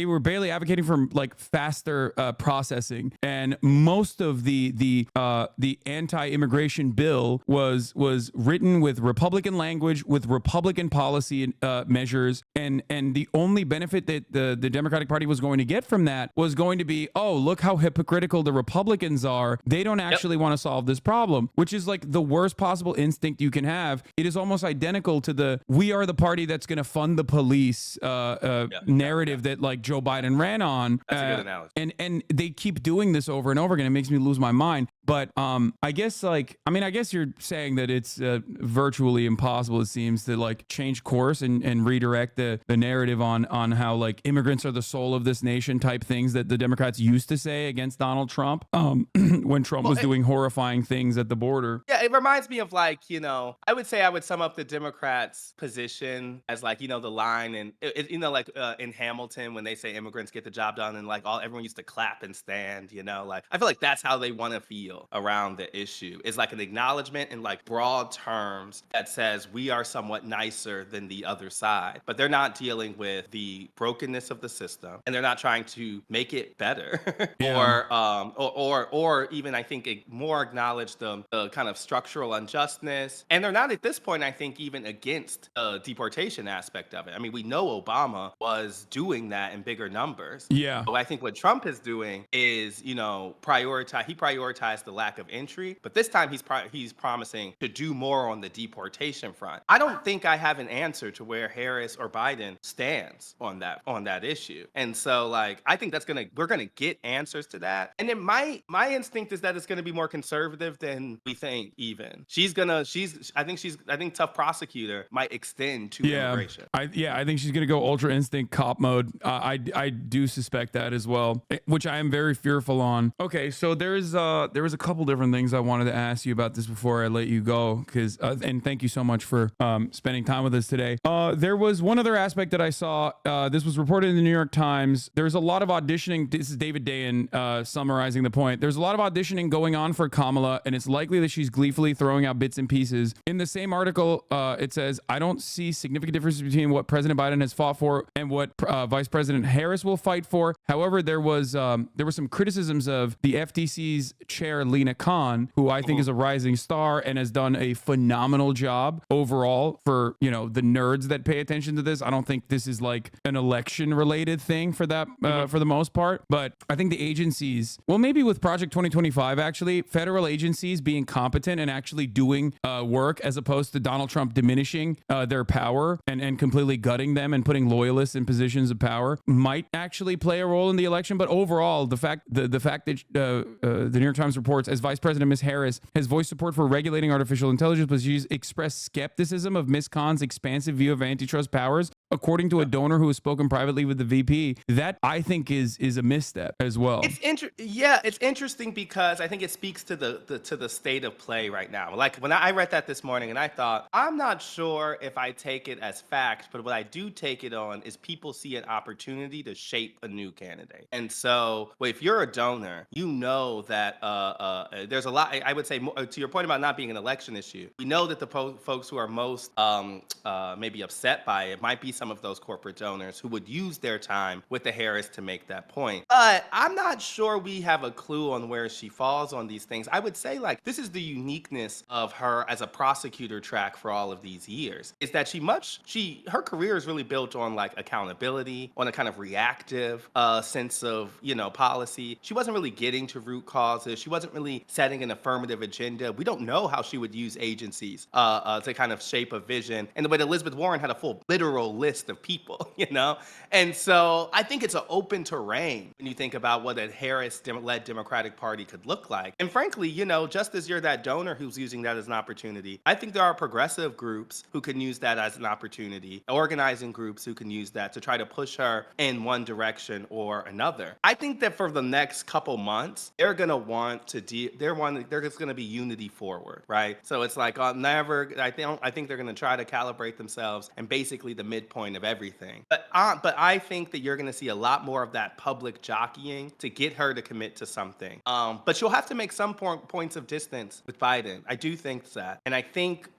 were barely advocating for like faster processing. and most of the anti-immigration bill was written with Republican language, with Republican policy measures, and the only benefit that the Democratic Party was going to get from that was going to be, oh, look how hypocritical the Republicans are. They don't actually want to solve this problem, which is like the worst possible instinct you can have. It is almost identical to the "we are the party that's going to fund the police" narrative that like Joe Biden ran on. That's a good analogy. And they keep doing this over and over again. It makes me lose my mind. But I guess I guess you're saying that it's virtually impossible, it seems, to like change course and redirect the narrative on how like immigrants are the soul of this nation type things that the Democrats used to say against Donald Trump when Trump was doing horrifying things at the border. Yeah, it reminds me of like, I would say I would sum up the Democrats' position as like, the line and like in Hamilton when they say immigrants get the job done and like everyone used to clap and stand, like I feel like that's how they want to feel around the issue. It's like an acknowledgement in like broad terms that says we are somewhat nicer than the other side, but they're not dealing with the brokenness of the system and they're not trying to make it better or even I think more acknowledge the kind of structural unjustness. And they're not at this point, I think, even against the deportation aspect of it. I mean, we know Obama was doing that in bigger numbers. Yeah. But I think what Trump is doing is, prioritized the lack of entry, but this time he's promising to do more on the deportation front. I don't think I have an answer to where Harris or Biden stands on that issue. And so like I think we're gonna get answers to that. And then my instinct is that it's gonna be more conservative than we think even. I think tough prosecutor might extend to immigration. I think she's gonna go ultra instinct cop mode. I do suspect that as well, which I am very fearful on. Okay, so there was a couple different things I wanted to ask you about this before I let you go, because and thank you so much for spending time with us today. There was one other aspect that I saw. This was reported in the New York Times. There's a lot of auditioning. This is David Dayen summarizing the point. There's a lot of auditioning going on for Kamala, and it's likely that she's gleefully throwing out bits and pieces. In the same article, it says, I don't see significant differences between what President Biden has fought for and what Vice President Harris will fight for. However, there were some criticisms of the FTC's chair, Lena Khan, who I think is a rising star and has done a phenomenal job overall for, the nerds that pay attention to this. I don't think this is like an election related thing for that, for the most part, but I think the agencies, well, maybe with Project 2025, actually, federal agencies being competent and actually doing work as opposed to Donald Trump diminishing their power and completely gutting them and putting loyalists in positions of power might actually play a role in the election. But overall, the fact that the New York Times reports, as Vice President Ms. Harris has voiced support for regulating artificial intelligence, but she's expressed skepticism of Ms. Khan's expansive view of antitrust powers, according to a donor who has spoken privately with the VP. That I think is a misstep as well. It's interesting because I think it speaks to the state of play right now. Like when I read that this morning and I thought, I'm not sure if I take it as fact, but what I do take it on is people see an opportunity to shape a new candidate. And so if you're a donor, you know that there's a lot, I would say, to your point about not being an election issue, we know that the folks who are most maybe upset by it might be some of those corporate donors who would use their time with the Harris to make that point. But I'm not sure we have a clue on where she falls on these things. I would say like this is the uniqueness of her as a prosecutor track for all of these years, is that her career is really built on like accountability, on a kind of reactive sense of, policy. She wasn't really getting to root causes. She wasn't really setting an affirmative agenda. We don't know how she would use agencies to kind of shape a vision. And the way that Elizabeth Warren had a full literal list of people, And so I think it's an open terrain when you think about what a Harris-led Democratic Party could look like. And frankly, just as you're that donor who's using that as an opportunity, I think there are progressive groups who can use that as an opportunity, organizing groups who can use that to try to push her in one direction or another. I think that for the next couple months, they're going to want to there's going to be unity forward, right? So it's like I think they're going to try to calibrate themselves and basically the midpoint of everything. But I think that you're going to see a lot more of that public jockeying to get her to commit to something. But she'll have to make some points of distance with Biden. I do think that. And I think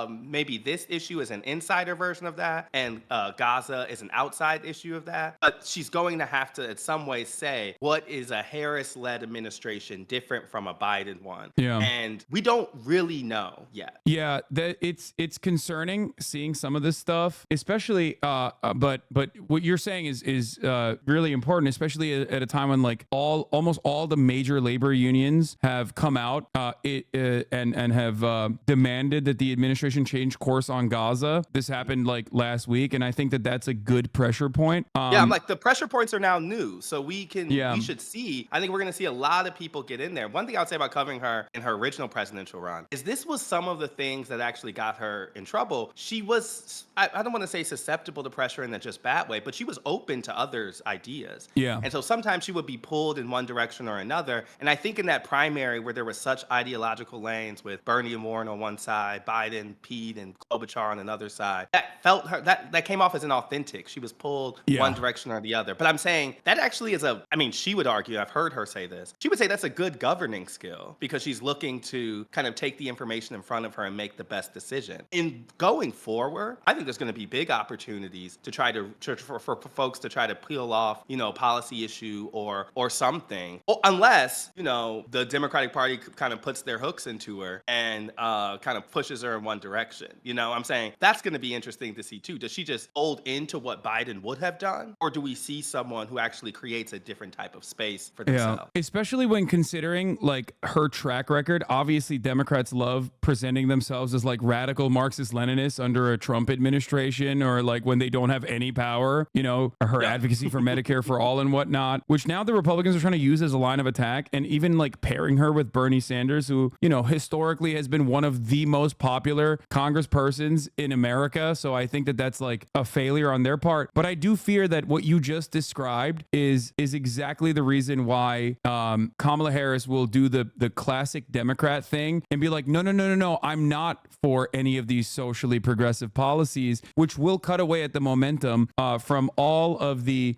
maybe this issue is an insider version of that and Gaza is an outside issue of that. But she's going to have to, in some way, say what is a Harris-led administration different from a Biden one. Yeah. And we don't really know yet. Yeah, that it's concerning seeing some of this stuff, especially. But what you're saying is really important, especially at a time when like almost all the major labor unions have come out and have demanded that the administration change course on Gaza. This happened like last week, and I think that that's a good pressure point. Yeah, I'm like, the pressure points are now new, so we Yeah. should see. I think we're going to see a lot of people get in there. One thing I would say about covering her in her original presidential run is this was some of the things that actually got her in trouble. She was, I don't want to say susceptible to pressure in a just bad way, but she was open to others' ideas. Yeah. And so sometimes she would be pulled in one direction or another. And I think in that primary where there were such ideological lanes with Bernie and Warren on one side, Biden, Pete, and Klobuchar on another side, that felt her, that came off as inauthentic. She was pulled one direction or the other. But I'm saying that actually is she would argue, I've heard her say this, she would say that's a good governing skill because she's looking to kind of take the information in front of her and make the best decision. In going forward, I think there's going to be big opportunities to try for folks to try to peel off, policy issue or something, unless, the Democratic Party kind of puts their hooks into her and kind of pushes her in one direction. I'm saying that's going to be interesting to see too. Does she just fold into what Biden would have done? Or do we see someone who actually creates a different type of space for themselves? Yeah, especially when considering like her track record. Obviously, Democrats love presenting themselves as like radical Marxist-Leninists under a Trump administration, or like when they don't have any power, her advocacy for Medicare for all and whatnot, which now the Republicans are trying to use as a line of attack, and even like pairing her with Bernie Sanders, who, historically has been one of the most popular congresspersons in America. So I think that that's like a failure on their part. But I do fear that what you just described is exactly the reason why Kamala Harris will do the classic Democrat thing and be like, no, I'm not for any of these socially progressive policies, which will cut away at the momentum from all of the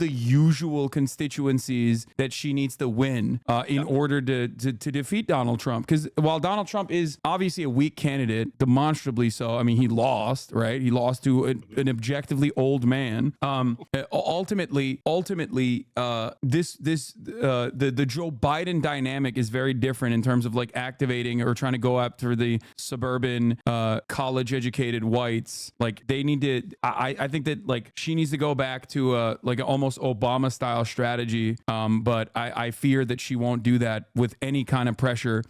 usual constituencies that she needs to win in order to defeat Donald Trump. Because while Donald Trump is obviously a weak candidate, demonstrably so, I mean, he lost, right? He lost to an objectively old man. Ultimately, the Joe Biden dynamic is very different in terms of like activating or trying to go after the suburban, college-educated whites. Like they need to. I think that like she needs to go back to like an almost Obama-style strategy. But I fear that she won't do that with any kind of pressure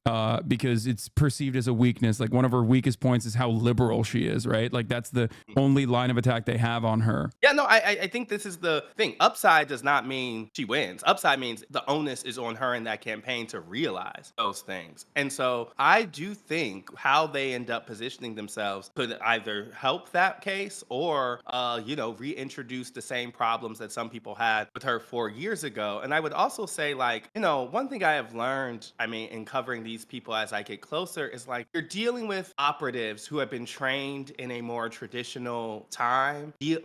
because it's perceived as a weakness. Like one of her weakest points is how liberal she is, right? Like that's the only line of attack they have on her. Yeah, no, I think this is the thing. Upside does not mean she wins. Upside means the onus is on her in that campaign to realize those things. And so I do think how they end up positioning themselves could either help that case or, reintroduce the same problems that some people had with her 4 years ago. And I would also say, like, one thing I have learned, in covering these people as I get closer is like, you're dealing with operatives who have been trained in a more traditional time. These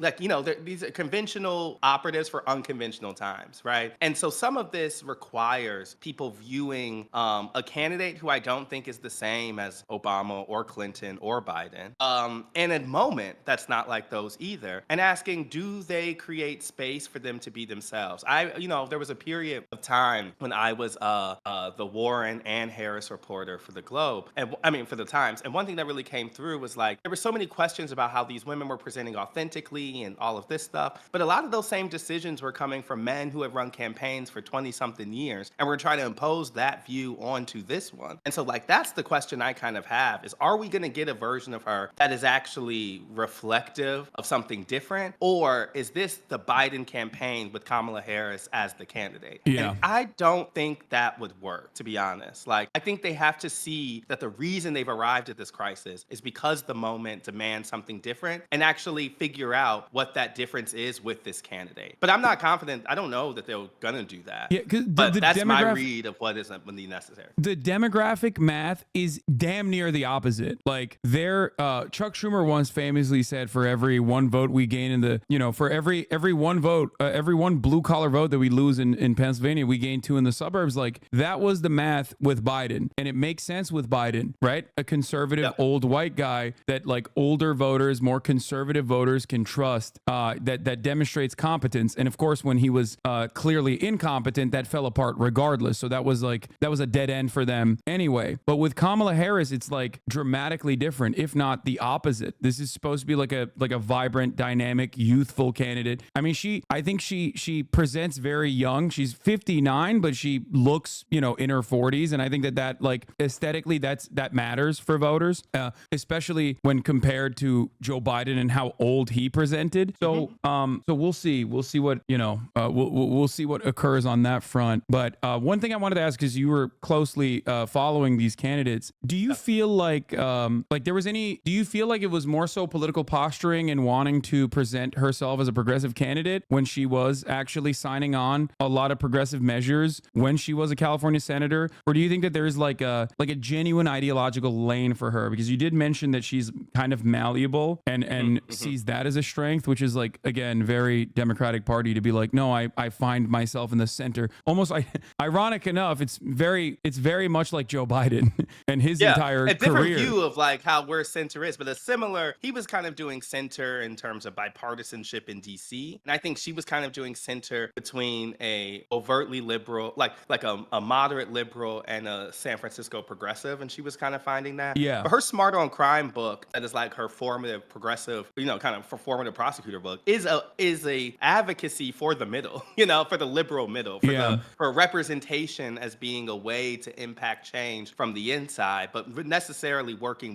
are conventional operatives for unconventional times, right? And so some of this requires people viewing a candidate who I don't think is the same as Obama or Clinton or Biden, in a moment that's not like those either, and asking, do they create space for them to be themselves? There was a period of time when I was the Warren and Harris reporter for the Globe, for the Times, and one thing that really came through was like, there were so many questions about how these women were presenting authentically and all of this stuff, but a lot of those same decisions were coming from men who have run campaigns for 20-something years, and we're trying to impose that view onto this one. And so, like, that's the question I kind of have is, are we going to get a version of her that is actually reflective of something different? Or is this the Biden campaign with Kamala Harris as the candidate? Yeah. And I don't think that would work, to be honest. Like, I think they have to see that the reason they've arrived at this crisis is because the moment demands something different, and actually figure out what that difference is with this candidate. But I'm not confident. I don't know that they're going to do that. Yeah, but that's my read of what isn't really necessary. The demographic math is damn near the opposite. Like Chuck Schumer once famously said, for every one vote we gain in the, for every one vote, every one blue collar vote that we lose in Pennsylvania, we gain 2 in the suburbs. Like that was the math with Biden. And it makes sense with Biden, right? A conservative old white guy that like older voters, more conservative voters can trust, that demonstrates competence. incompetence. And of course, when he was clearly incompetent, that fell apart regardless. So that was a dead end for them anyway. But with Kamala Harris, it's like dramatically different, if not the opposite. This is supposed to be like a vibrant, dynamic, youthful candidate. I mean, I think she presents very young. She's 59, but she looks, in her 40s. And I think that like aesthetically, that matters for voters, especially when compared to Joe Biden and how old he presented. So, so we'll see what, we'll see what occurs on that front. But one thing I wanted to ask, because you were closely following these candidates, do you feel like do you feel like it was more so political posturing and wanting to present herself as a progressive candidate when she was actually signing on a lot of progressive measures when she was a California senator? Or do you think that there's like a genuine ideological lane for her? Because you did mention that she's kind of malleable and sees that as a strength, which is like, again, very Democratic Party to be like, no, I find myself in the center. Almost ironic enough, it's very much like Joe Biden and his entire a different career. view of like how where center is, but a similar, he was kind of doing center in terms of bipartisanship in DC. And I think she was kind of doing center between a overtly liberal, like a moderate liberal and a San Francisco progressive. And she was kind of finding that. Yeah. But her Smart on Crime book, that is like her formative progressive, kind of formative prosecutor book, is a advocacy for the middle, for the liberal middle, for representation as being a way to impact change from the inside, but definitely working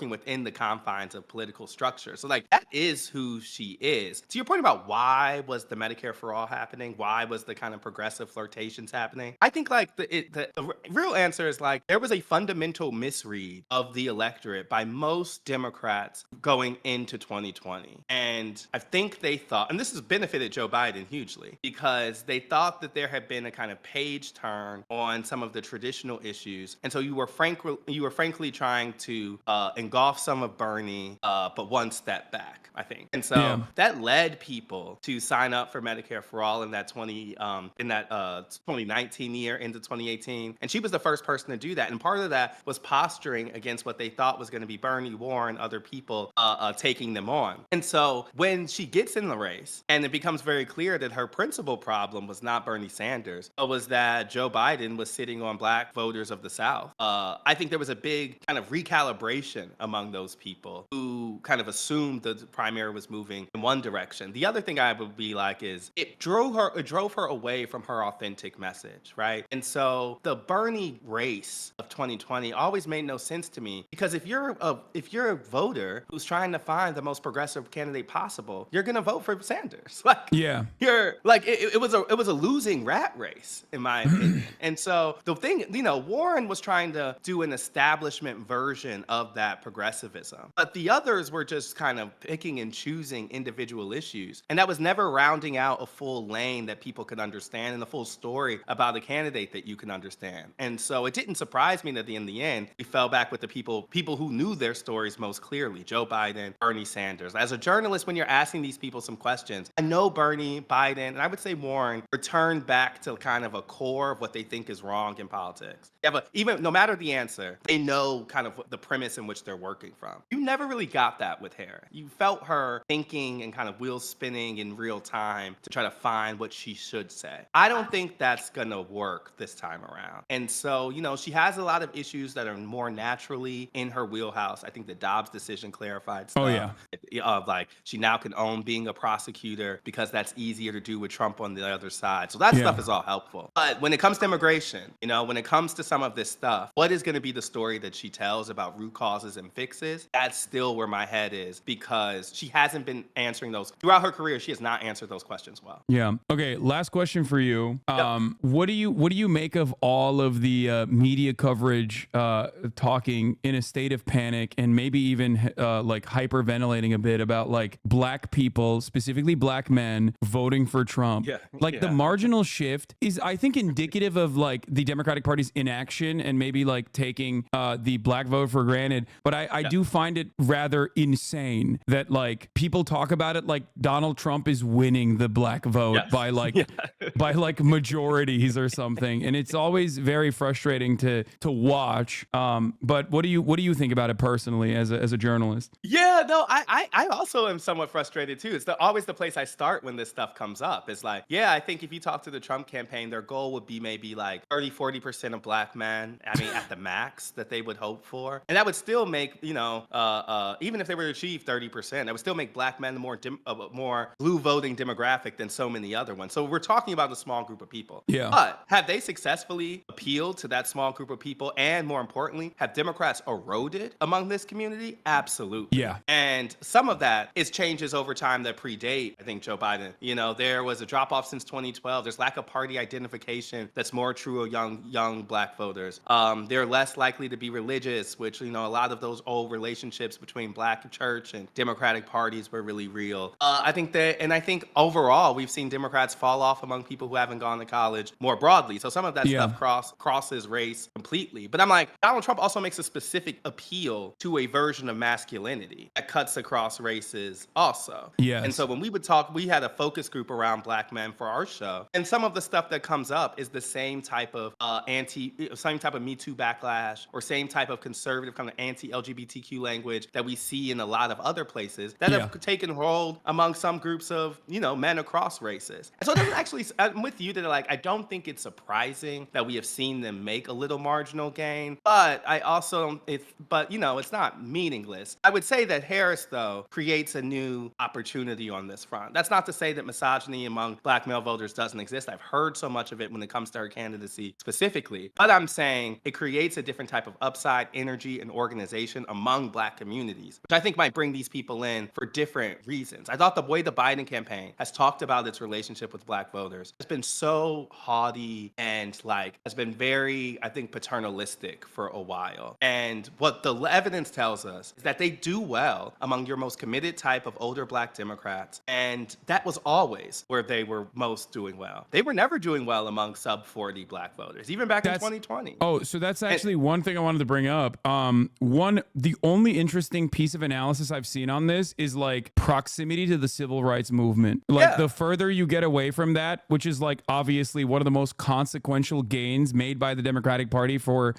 within the confines of political structure. So like that is who she is. To your point about why was the Medicare for All happening? Why was the kind of progressive flirtations happening? I think like the real answer is like there was a fundamental misread of the electorate by most Democrats going into 2020. And I think they thought, and this has benefited Joe Biden hugely, because they thought that there had been a kind of page turn on some of the traditional issues. And so you were frankly trying to engulf some of Bernie, but one step back, I think. And so that led people to sign up for Medicare for All in that 2019 year into 2018. And she was the first person to do that. And part of that was posturing against what they thought was going to be Bernie, Warren, other people taking them on. And so when she gets in the race and it becomes very clear that her principal problem was not Bernie Sanders, but was that Joe Biden was sitting on black voters of the South, I think there was a big kind of recalibration among those people who kind of assumed the primary was moving in one direction. The other thing I would be like is it drove her away from her authentic message, right? And so the Bernie race of 2020 always made no sense to me, because if you're a voter who's trying to find the most progressive candidate possible, you're gonna vote for Sanders. You're like it was a losing rat race in my opinion. And so the thing, Warren was trying to do an establishment version of that progressivism, but the others were just kind of picking and choosing individual issues, and that was never rounding out a full lane that people could understand and the full story about a candidate that you can understand. And so it didn't surprise me that in the end we fell back with the people who knew their stories most clearly: Joe Biden, Bernie Sanders. As a journalist, when you're asking these people some questions, I know Bernie, Biden, and I would say Warren returned back to kind of a core of what they think is wrong in politics. Even no matter the answer, they know kind of the premise in which they're working from. You never really got that with Harris. You felt her thinking and kind of wheels spinning in real time to try to find what she should say. I don't think that's gonna work this time around. And so, she has a lot of issues that are more naturally in her wheelhouse. I think the Dobbs decision clarified stuff. Oh, yeah. Like she now can own being a prosecutor because that's easier to do with Trump on the other side. So that stuff is all helpful. But when it comes to immigration, when it comes to some of this stuff, what is going to be the story that she tells about root causes and fixes? That's still where my head is, because she hasn't been answering those throughout her career. She has not answered those questions well. Yeah. Okay. Last question for you. What do you make of all of the media coverage talking in a state of panic and maybe even like hyperventilating a bit about like black people, specifically black men, voting for Trump? The marginal shift is, I think, indicative of like the Democratic Party's inaction and maybe like taking the black vote for granted. But I do find it rather insane that like people talk about it like Donald Trump is winning the black vote by like by like majorities or something, and it's always very frustrating to watch. But what do you think about it personally as a journalist? Yeah, no, I also am somewhat frustrated too. It's always the place I start when this stuff comes up. It's like, yeah, I think if you talk to the Trump campaign, their goal would be maybe like 30-40% of black men. I mean, at the max that they would hope for. And that would still make, even if they were to achieve 30%, that would still make black men a more blue voting demographic than so many other ones. So we're talking about a small group of people. Yeah. But have they successfully appealed to that small group of people? And more importantly, have Democrats eroded among this community? Absolutely. Yeah. And some of that is changes over time that predate, I think, Joe Biden. There was a drop off since 2012. There's lack of party identification that's more true of young black voters. They're less likely to be religious, which, a lot of those old relationships between black church and Democratic parties were really real. I think overall, we've seen Democrats fall off among people who haven't gone to college more broadly. So some of that stuff crosses race completely. But I'm like, Donald Trump also makes a specific appeal to a version of masculinity that cuts across races also. Yes. And so when we would talk, we had a focus group around black men for our show. And some of the stuff that comes up is the same type of same type of Me Too backlash, or same type of conservative kind of anti-LGBTQ language that we see in a lot of other places that have taken hold among some groups of, men across races. And so it doesn't actually, I'm with you that I don't think it's surprising that we have seen them make a little marginal gain, but I also, it's not meaningless. I would say that Harris, though, creates a new opportunity on this front. That's not to say that misogyny among black male voters doesn't exist. I've heard so much of it when it comes to her candidacy specifically, but I'm saying it creates a different type of upside, energy, and organization among black communities, which I think might bring these people in for different reasons. I thought the way the Biden campaign has talked about its relationship with black voters has been so haughty and has been very, I think, paternalistic for a while. And what the evidence tells us is that they do well among your most committed type of older black Democrats. And that was always where they were most doing well. They were never doing well among sub 40 black voters, even back in 2020. Oh, so that's actually one thing I wanted to bring up. The only interesting piece of analysis I've seen on this is proximity to the civil rights movement. The further you get away from that, which is obviously one of the most consequential gains made by the Democratic Party for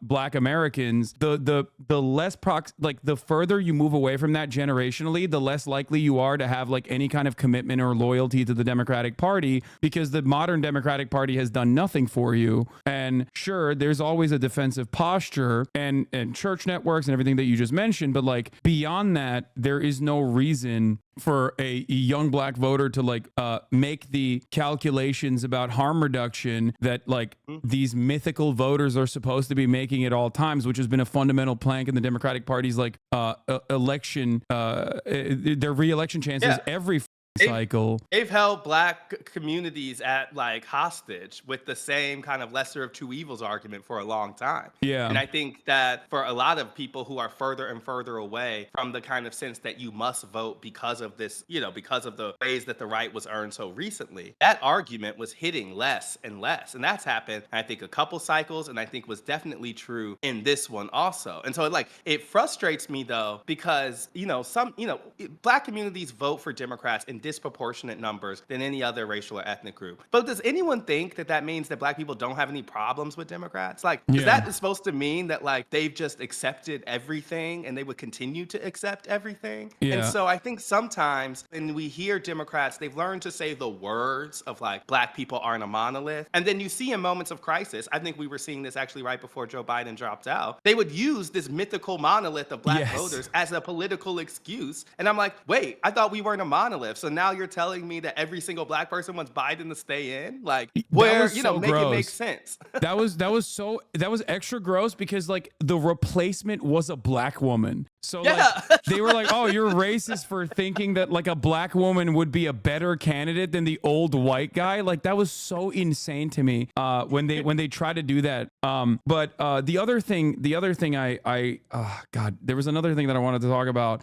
black Americans, the less the further you move away from that generationally, the less likely you are to have any kind of commitment or loyalty to the Democratic Party, because the modern Democratic Party has done nothing for you. And sure, there's always a defensive posture and church networks and everything that you just mentioned, but beyond that, there is no reason for a young black voter to make the calculations about harm reduction that these mythical voters are supposed to be making at all times, which has been a fundamental plank in the Democratic Party's election, their re-election chances every cycle. They've held black communities at hostage with the same kind of lesser of two evils argument for a long time. Yeah. And I think that for a lot of people who are further and further away from the kind of sense that you must vote because of this, because of the ways that the right was earned so recently, that argument was hitting less and less. And that's happened, I think, a couple cycles, and I think was definitely true in this one also. And so it frustrates me though, because, black communities vote for Democrats in disproportionate numbers than any other racial or ethnic group. But does anyone think that means that black people don't have any problems with Democrats? Is that supposed to mean that they've just accepted everything and they would continue to accept everything? Yeah. And so I think sometimes when we hear Democrats, they've learned to say the words of black people aren't a monolith. And then you see in moments of crisis, I think we were seeing this actually right before Joe Biden dropped out, they would use this mythical monolith of black voters as a political excuse. And I'm like, wait, I thought we weren't a monolith. So now you're telling me that every single black person wants Biden to stay in? Make it make sense. that was extra gross because the replacement was a black woman. So they were oh, you're racist for thinking that a black woman would be a better candidate than the old white guy. That was so insane to me when they try to do that. But the other thing God, there was another thing that I wanted to talk about.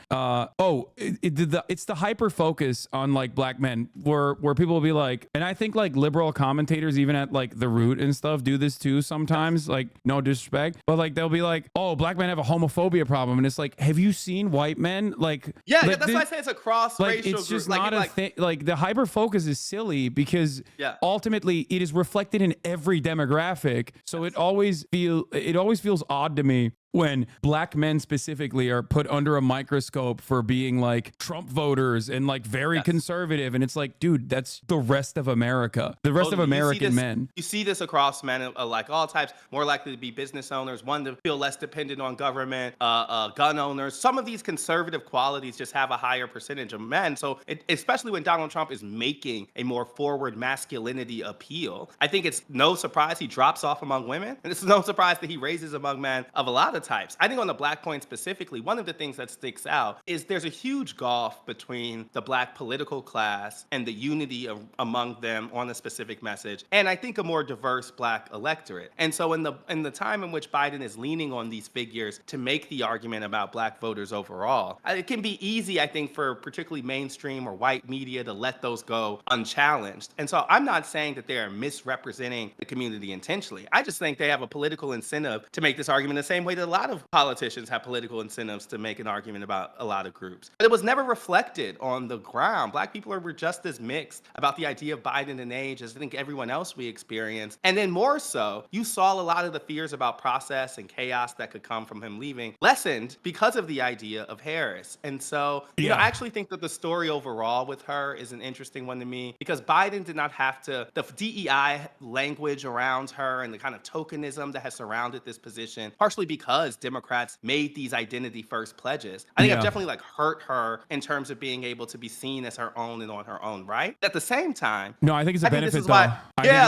It's the hyper focus on black men where people will be and I think liberal commentators even at The Root and stuff do this too sometimes, no disrespect, but they'll be oh, black men have a homophobia problem, and it's have you seen white men that's why I say it's a cross racial it's just group. not a thing. The hyper focus is silly because ultimately it is reflected in every demographic, so it always feels odd to me when black men specifically are put under a microscope for being like Trump voters and like very conservative. And it's like, dude, that's the rest of America, the rest of American men. You see this across men of like all types, more likely to be business owners, one to feel less dependent on government, gun owners. Some of these conservative qualities just have a higher percentage of men. So especially when Donald Trump is making a more forward masculinity appeal, I think it's no surprise he drops off among women. And it's no surprise that he raises among men of a lot of types. I think on the black point specifically, one of the things that sticks out is there's a huge gulf between the black political class and the unity among them on a specific message, and I think a more diverse black electorate. And so in the time in which Biden is leaning on these figures to make the argument about black voters overall, it can be easy, I think, for particularly mainstream or white media to let those go unchallenged. And so I'm not saying that they are misrepresenting the community intentionally. I just think they have a political incentive to make this argument the same way that a lot of politicians have political incentives to make an argument about a lot of groups. But it was never reflected on the ground. Black people were just as mixed about the idea of Biden and age as I think everyone else we experienced. And then more so, you saw a lot of the fears about process and chaos that could come from him leaving lessened because of the idea of Harris. And so, you know, I actually think that the story overall with her is an interesting one to me because Biden did not have to, the DEI language around her and the kind of tokenism that has surrounded this position, partially because Democrats made these identity first pledges, I think have definitely like hurt her in terms of being able to be seen as her own and on her own, right? At the same time, no, I think it's a benefit though.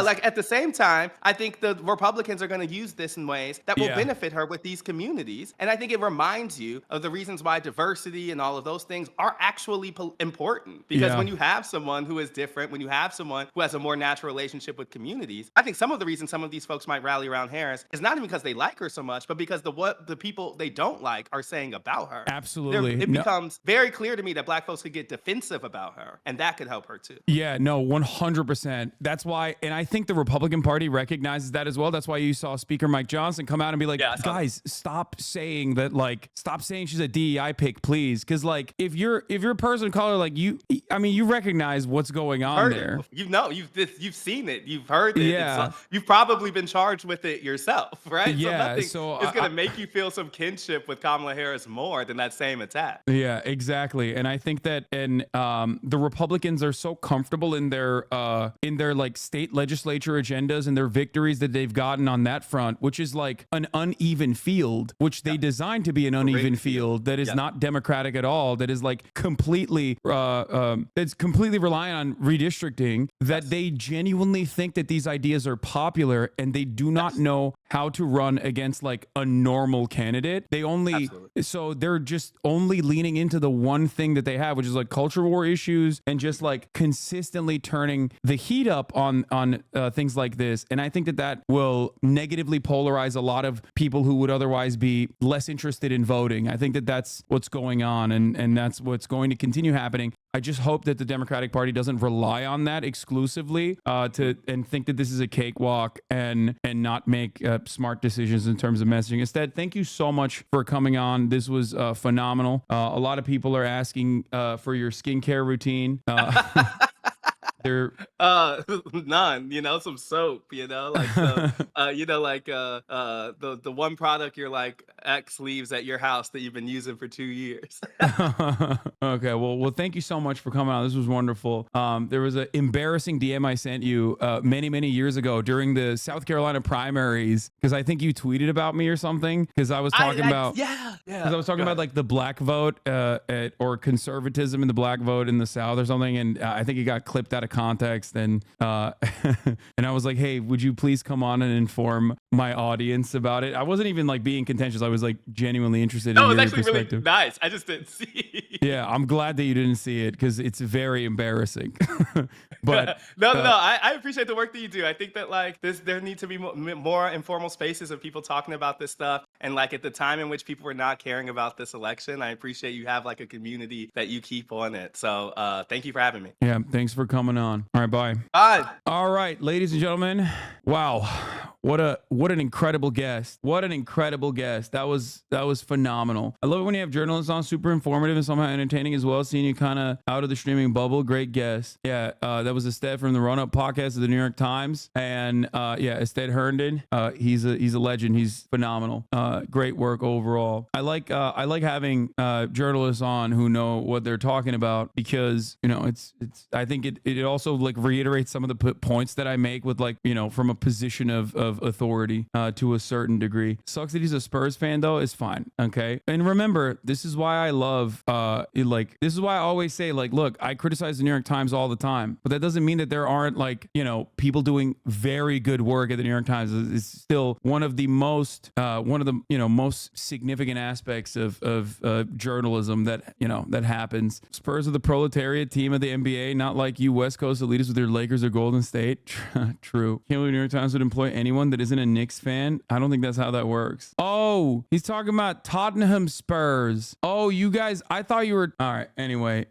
Like at the same time, I think the Republicans are going to use this in ways that will benefit her with these communities. And I think it reminds you of the reasons why diversity and all of those things are actually important. Because when you have someone who is different, when you have someone who has a more natural relationship with communities, I think some of the reasons some of these folks might rally around Harris is not even because they like her so much, but because what the people they don't like are saying about her. Absolutely. It becomes very clear to me that black folks could get defensive about her, and that could help her too. Yeah, no, 100%. That's why, and I think the Republican Party recognizes that as well. That's why you saw Speaker Mike Johnson come out and be like, guys, stop saying that, like, stop saying she's a DEI pick, please. Because, like, if you're a person of color, like, you recognize what's going on there. You've seen it. You've heard it. Yeah. You've probably been charged with it yourself, right? Yeah. So it's going to make you feel some kinship with Kamala Harris more than that same attack. Yeah, exactly. And I think that, the Republicans are so comfortable in their like state legislature agendas and their victories that they've gotten on that front, which is like an uneven field, which they designed to be an uneven field that is not democratic at all, that is like completely that's completely reliant on redistricting, that they genuinely think that these ideas are popular and they do not know how to run against like a normal candidate. They only so they're just only leaning into the one thing that they have, which is like culture war issues and just like consistently turning the heat up on things like this. And I think that will negatively polarize a lot of people who would otherwise be less interested in voting. I think that that's what's going on, and that's what's going to continue happening. I just hope that the Democratic Party doesn't rely on that exclusively and think that this is a cakewalk and not make smart decisions in terms of messaging. Instead, thank you so much for coming on. This was phenomenal. A lot of people are asking for your skincare routine. None, some soap, like, the one product your like ex leaves at your house that you've been using for 2 years. Okay. Well, thank you so much for coming on. This was wonderful. There was an embarrassing DM I sent you many, many years ago during the South Carolina primaries, because I think you tweeted about me or something, because I was talking about like the black vote or conservatism in the black vote in the South or something. And I think it got clipped out of context, and and I was like, hey, would you please come on and inform my audience about it? I wasn't even like being contentious. I was like genuinely interested in your perspective. No, it's actually really nice. I just didn't see. Yeah, I'm glad that you didn't see it because it's very embarrassing. But no, I appreciate the work that you do. I think that like there need to be more informal spaces of people talking about this stuff. And like at the time in which people were not caring about this election, I appreciate you have like a community that you keep on it. So thank you for having me. Yeah, thanks for coming on. All right, bye. Bye. All right, ladies and gentlemen. Wow. What an incredible guest. What an incredible guest. That was phenomenal. I love it when you have journalists on, super informative and entertaining as well. Seeing you kind of out of the streaming bubble. Great guest. Yeah, that was Ested from the Run Up podcast of the New York Times. And yeah, Ested Herndon. He's a legend. He's phenomenal. Great work overall. I like having journalists on who know what they're talking about, because it's I think it also like reiterates some of the points that I make with, like, from a position of authority to a certain degree. Sucks that he's a Spurs fan though. Is fine. Okay. And remember, this is why I love this is why I always say, like, look, I criticize the New York Times all the time, but that doesn't mean that there aren't, like, people doing very good work at the New York Times. It's still one of the most most significant aspects of journalism that happens. Spurs are the proletariat team of the NBA, not like you West Coast elitists with your Lakers or Golden State. True. Can't believe New York Times would employ anyone that isn't a Knicks fan. I don't think that's how that works. Oh, he's talking about Tottenham Spurs. Oh, you guys, I thought you were all right. Anyway,